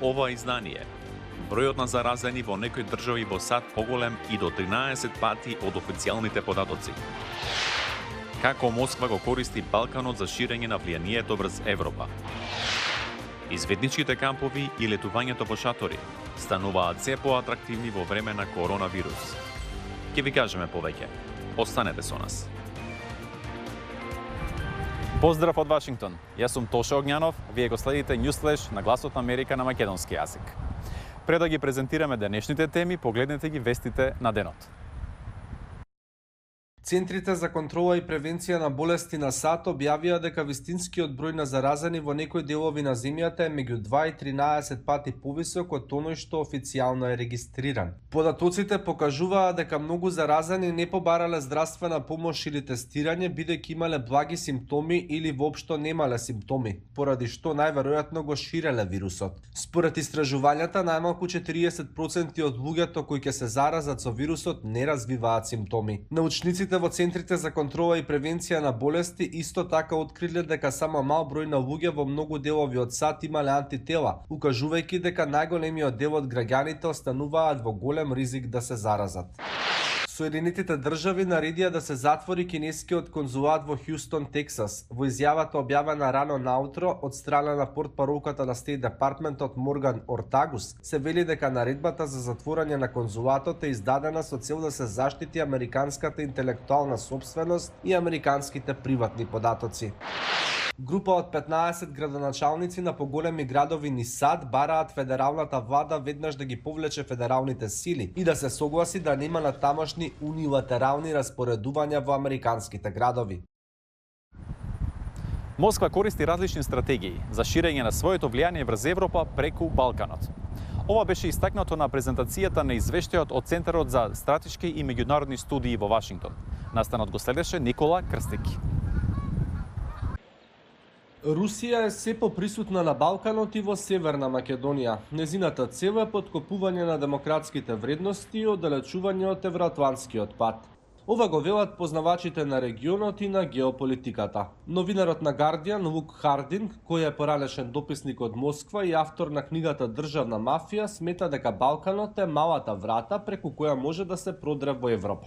ова издание. Бројот на заразени во некои држави во САД поголем и до 13 пати од официјалните податоци. Како Москва го користи Балканот за ширење на влијанието врз Европа. Изведничките кампови и летувањето во шатори стануваат се поатрактивни во време на коронавирус. Ќе ви кажеме повеќе. Останете со нас. Поздрав од Вашингтон. Јас сум Тоша Огњанов, вие го следите Newsflash на Гласот на Америка на македонски јазик. Пред да ги презентираме денешните теми, погледнете ги вестите на денот. Центрите за контрола и превенција на болести на САД објавија дека вистинскиот број на заразени во некои делови на земјата е меѓу 2 и 13 пати повисок од оној што официјално е регистриран. Податоците покажуваат дека многу заразени не побарале здравствена помош или тестирање бидејќи имале благи симптоми или воопшто немале симптоми, поради што најверојатно го ширеле вирусот. Според истражувањата, најмалку 40% од луѓето кои ќе се заразат со вирусот не развиваат симптоми. Научниците во Центрите за контрола и превенција на болести исто така откриле дека само мал број на луѓе во многу делови од САД имале антитела, укажувајќи дека најголемиот дел од граѓаните остануваат во голем ризик да се заразат. Соединетите држави наредија да се затвори кинескиот конзулат во Хјустон, Тексас. Во изјавата објавена рано наутро од страна на портпаролката на Стейт Департментот Морган Ортагус се вели дека наредбата за затворање на конзулатот е издадена со цел да се заштити американската интелектуална сопственост и американските приватни податоци. Група од 15 градоначалници на поголеми градови низ САД бараат федералната влада веднаш да ги повлече федералните сили и да се согласи да нема натамошни унилатерални распоредувања во американските градови. Москва користи различни стратегии за ширење на своето влијание врз Европа преку Балканот. Ова беше истакнато на презентацијата на извештајот од Центарот за стратешки и меѓународни студии во Вашингтон. Настанот го следеше Никола Крстики. Русија е се поприсутна на Балканот и во Северна Македонија. Незината цел е поткопување на демократските вредности и оддалечување од евроатлантскиот пат. Ова го велат познавачите на регионот и на геополитиката. Новинарот на Guardian Лук Хардинг, кој е поранешен дописник од Москва и автор на книгата Државна мафија, смета дека Балканот е малата врата преку која може да се продре во Европа.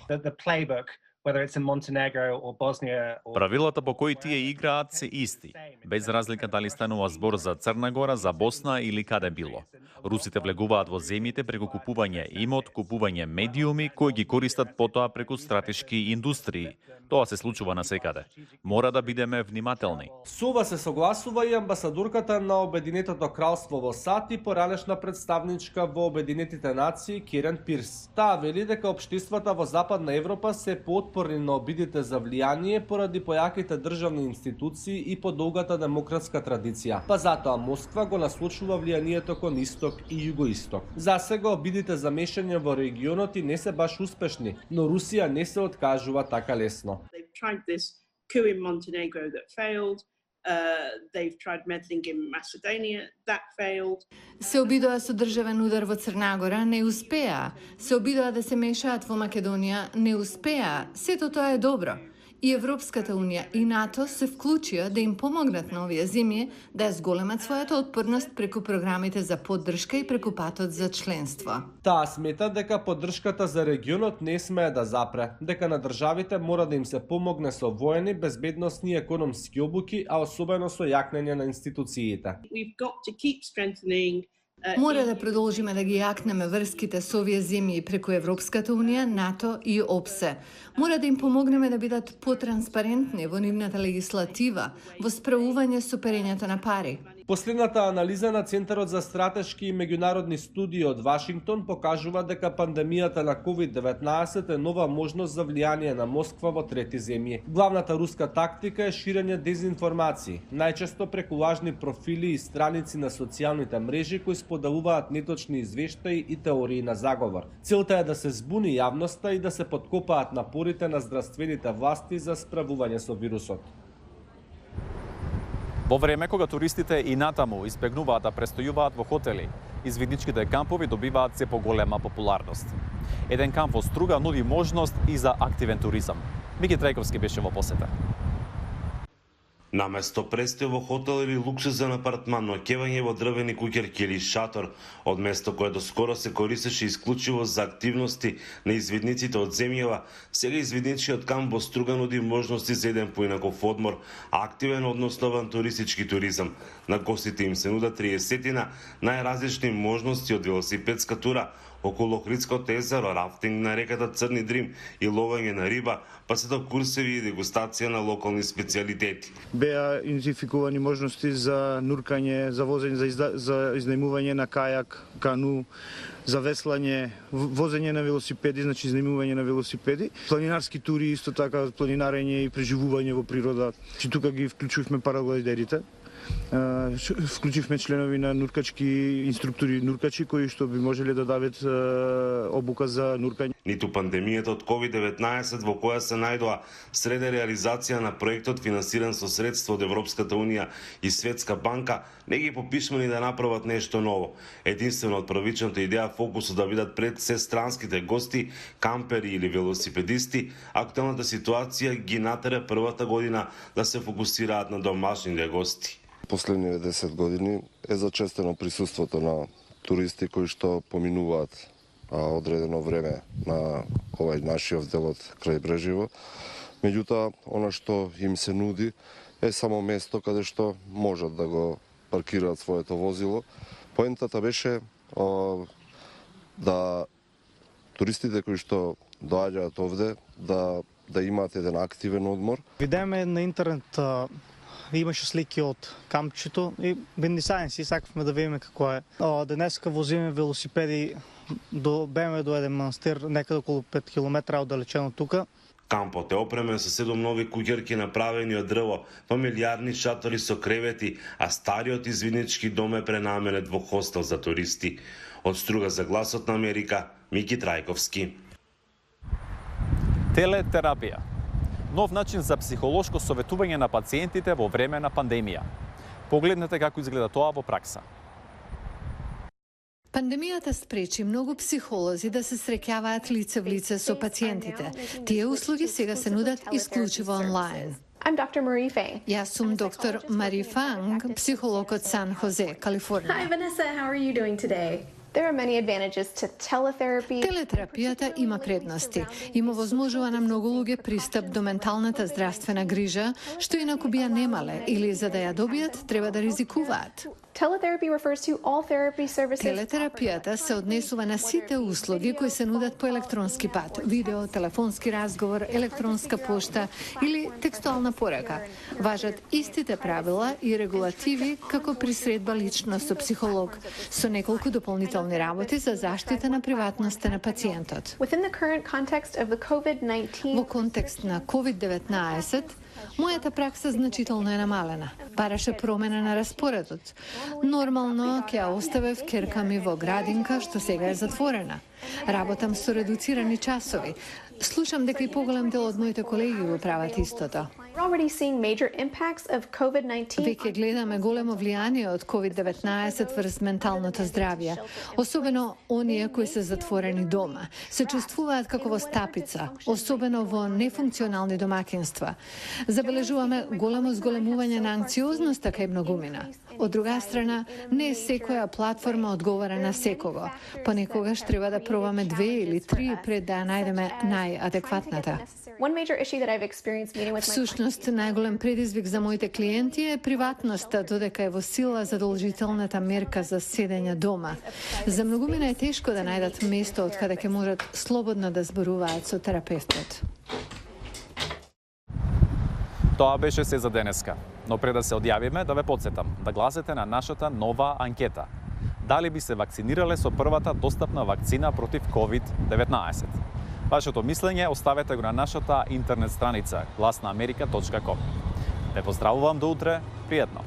Правилата по кои тие играат се исти, без разлика дали станува збор за Црна Гора, за Босна или каде било. Русите влегуваат во земјите преку купување имот, купување медиуми кои ги користат потоа преку стратешки индустрии. Тоа се случува насекаде. Мора да бидеме внимателни. Со ова се согласува и амбасадорката на Обединетото кралство во САД и поранешна представничка во Обединетите нации Керен Пирс. Таа вели дека општествата во Западна Европа се поотпорни на обидите за влијание поради појаките државни институции и подолгата демократска традиција. Па затоа Москва го насочува влијанието кон исток и југоисток. Засега обидите за мешање во регионот и не се баш успешни, но Русија не се откажува така лесно. They've tried this coup in Montenegro that failed. They've tried meddling in Macedonia, that failed. Се обидоа со државен удар во Црна Гора, не успеа. Се обидоа да се мешаат во Македонија, не успеа. Сето тоа е добро. И Европската Унија и НАТО се вклучија да им помогнат на овие земји да ја зголемат својата отпорност преку програмите за поддршка и преку патот за членство. Таа смета дека поддршката за регионот не смее да запре, дека на државите мора да им се помогне со воени, безбедносни и економски обуки, а особено со јакнење на институциите. We've got to keep strengthening. Мора да продолжиме да ги јакнеме врските со овие земји преку Европската Унија, НАТО и ОПСЕ. Мора да им помогнеме да бидат потранспарентни во нивната легислатива, во справување со перењето на пари. Последната анализа на Центарот за стратешки и меѓународни студии од Вашингтон покажува дека пандемијата на COVID-19 е нова можност за влијание на Москва во трети земји. Главната руска тактика е ширење дезинформации, најчесто преку лажни профили и страници на социјалните мрежи кои споделуваат неточни извештаи и теории на заговор. Целта е да се збуни јавноста и да се поткопаат напорите на здравствените власти за справување со вирусот. Во време кога туристите и натаму избегнуваат да престојуваат во хотели, извидничките кампови добиваат се поголема популарност. Еден камп во Струга нуди можност и за активен туризам. Мики Трајковски беше во посета. Наместо престој во хотел или луксузен апартман, ноќевање во дрвени куќерки или шатор, од место кое доскоро се користеше исклучиво за активности на извидниците од земјава, сега извидничиот камп во Струга нуди можности за еден поинаков одмор, активен односно авантуристички туризам. На гостите им се нудат 30-тина најразлични можности од велосипедска тура околу Охридското езеро, рафтинг на реката Црни Дрим и ловење на риба, па се до курсеви и дегустација на локални специјалитети. Беа идентификувани можности за нуркање, за возење, за изнајмување на кајак, кану, за веслање, возење на велосипеди, значи изнајмување на велосипеди, планинарски тури, исто така планинарење и преживување во природа. Чи тука ги вклучувме параглайдерите. Вклучивме членови на нуркачки инструктори нуркачи кои што би можеле да дадат обука за нуркање. Ниту пандемијата од COVID-19 во која се најдоа среде реализација на проектот финансиран со средства од Европската унија и Светска банка не ги попишмани да направат нешто ново. Единствено од првичната идеја фокусот да бидат пред се странските гости, кампери или велосипедисти, актуелната ситуација ги натера првата година да се фокусираат на домашните гости. Последниве 10 години е зачестено присуството на туристи кои што поминуваат одредено време на овај нашиот дел од крајбрежјево. Меѓутоа, она што им се нуди е само место каде што можат да го паркираат своето возило. Поентата беше да туристите кои што доаѓаат овде да имаат еден активен одмор. Видеме на интернет имаше слики од кампчето и бенисајен си сакавме да видиме како е. Денеска возиме велосипеди беме до еден манастир некаде околу 5 км оддалечено тука. Кампот е опремен со 7 нови куќерки направени од дрво, фамилиарни шатори со кревети, а стариот извиднички дом е пренаменет во хостел за туристи. Од Струга за гласот на Америка, Мики Трајковски. Телетерапија. Нов начин за психолошко советување на пациентите во време на пандемија. Погледнете како изгледа тоа во пракса. Пандемијата спречи многу психолози да се среќаваат лице в лице со пациентите. Тие услуги сега се нудат исклучиво онлайн. I'm Dr. Marie Fang. Јас сум доктор Мари Фанг, психолог од Сан Хозе, Калифорнија. Hi Vanessa, how are you doing today? There are many advantages to teletherapy. Телетерапијата има предности. Има возможува на многу луѓе пристап до менталната здравствена грижа, што инаку би ја немале или за да ја добијат треба да ризикуваат. Teletherapy refers to all therapy services. Телетерапијата се однесува на сите услуги кои се нудат по електронски пат, видео, телефонски разговор, електронска пошта или текстуална порака. Важат истите правила и регулативи како при средба лично со психолог, со неколку дополнителни работи за заштита на приватноста на пациентот. Within the current context of the COVID-19. Во контекст на COVID-19, мојата пракса значително е намалена. Бараше промена на распоредот. Нормално ќе ја оставев керка ми во градинка, што сега е затворена. Работам со редуцирани часови. Слушам дека и поголем дел од моите колеги го прават истото. Веќе гледаме големо влијание од COVID-19 врз менталното здравје, особено оние кои се затворени дома. Се чувствуваат како во стапица, особено во нефункционални домакинства. Забележуваме големо зголемување на анксиозноста кај многумина. Од друга страна, не секоја платформа одговара на секого. Понекогаш треба да пробаме 2 или 3 пред да ја најдеме најадекватната. Всушност, најголем предизвик за моите клиенти е приватноста, додека е во сила задолжителната мерка за седење дома. За многумина е тешко да најдат место од каде ќе можат слободно да зборуваат со терапевтот. Тоа беше се за денеска, но пред да се одјавиме да ве потсетам да гласате на нашата нова анкета. Дали би се вакцинирале со првата достапна вакцина против COVID-19? Вашето мислење оставете го на нашата интернет страница glasnaamerika.com. Ве поздравувам до утре, пријатно!